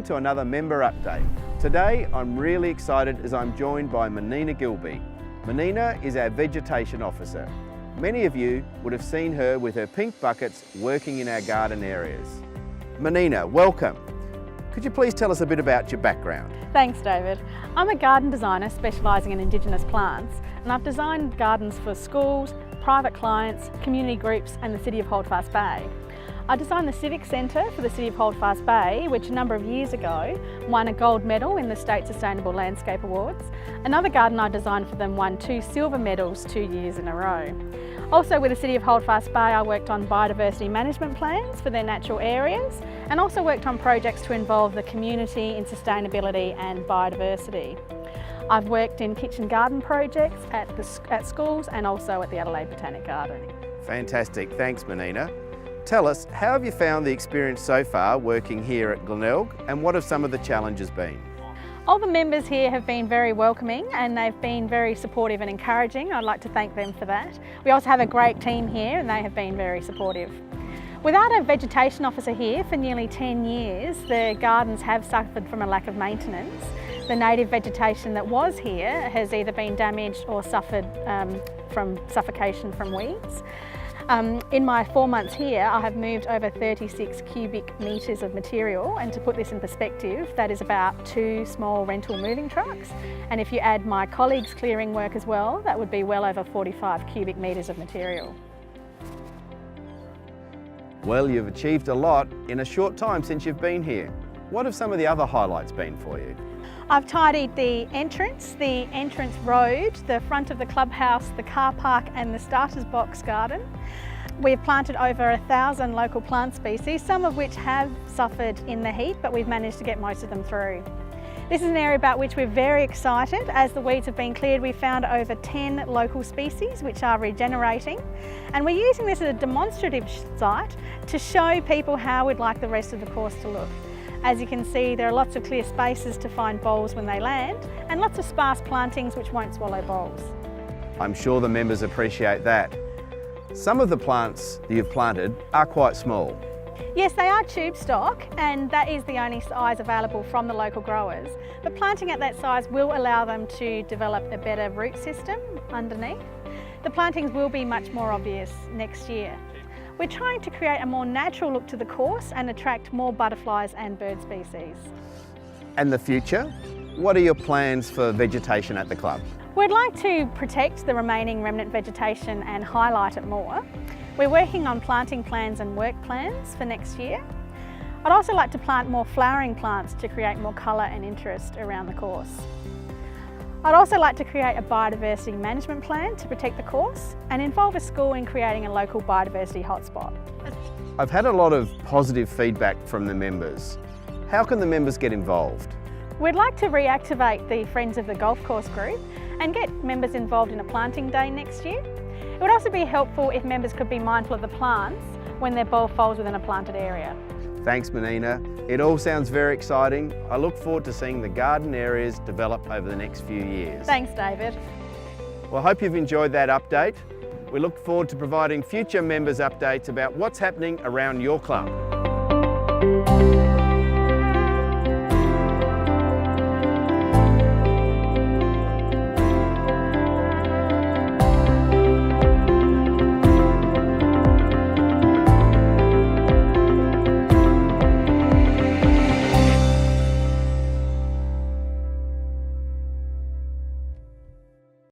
to another member update. Today I'm really excited as I'm joined by Monina Gilbey. Monina is our Vegetation Officer. Many of you would have seen her with her pink buckets working in our garden areas. Monina, welcome. Could you please tell us a bit about your background? Thanks, David. I'm a garden designer specialising in Indigenous plants, and I've designed gardens for schools, private clients, community groups and the City of Holdfast Bay. I designed the Civic Centre for the City of Holdfast Bay, which a number of years ago won a gold medal in the State Sustainable Landscape Awards. Another garden I designed for them won 2 silver medals 2 years in a row. Also with the City of Holdfast Bay, I worked on biodiversity management plans for their natural areas and also worked on projects to involve the community in sustainability and biodiversity. I've worked in kitchen garden projects at schools and also at the Adelaide Botanic Garden. Fantastic, thanks Monina. Tell us, how have you found the experience so far working here at Glenelg, and what have some of the challenges been? All the members here have been very welcoming and they've been very supportive and encouraging. I'd like to thank them for that. We also have a great team here and they have been very supportive. Without a vegetation officer here for nearly 10 years, the gardens have suffered from a lack of maintenance. The native vegetation that was here has either been damaged or suffered from suffocation from weeds. In my 4 months here, I have moved over 36 cubic metres of material, and to put this in perspective, that is about 2 small rental moving trucks. And if you add my colleagues' clearing work as well, that would be well over 45 cubic metres of material. Well, you've achieved a lot in a short time since you've been here. What have some of the other highlights been for you? I've tidied the entrance road, the front of the clubhouse, the car park and the starter's box garden. We've planted over 1,000 local plant species, some of which have suffered in the heat, but we've managed to get most of them through. This is an area about which we're very excited. As the weeds have been cleared, we've found over 10 local species which are regenerating. And we're using this as a demonstrative site to show people how we'd like the rest of the course to look. As you can see, there are lots of clear spaces to find bolls when they land and lots of sparse plantings which won't swallow bolls. I'm sure the members appreciate that. Some of the plants that you've planted are quite small. Yes, they are tube stock and that is the only size available from the local growers. But planting at that size will allow them to develop a better root system underneath. The plantings will be much more obvious next year. We're trying to create a more natural look to the course and attract more butterflies and bird species. And the future? What are your plans for vegetation at the club? We'd like to protect the remaining remnant vegetation and highlight it more. We're working on planting plans and work plans for next year. I'd also like to plant more flowering plants to create more colour and interest around the course. I'd also like to create a biodiversity management plan to protect the course and involve a school in creating a local biodiversity hotspot. I've had a lot of positive feedback from the members. How can the members get involved? We'd like to reactivate the Friends of the Golf Course group and get members involved in a planting day next year. It would also be helpful if members could be mindful of the plants when their bowl falls within a planted area. Thanks Monina. It all sounds very exciting. I look forward to seeing the garden areas develop over the next few years. Thanks David. Well, I hope you've enjoyed that update. We look forward to providing future members updates about what's happening around your club.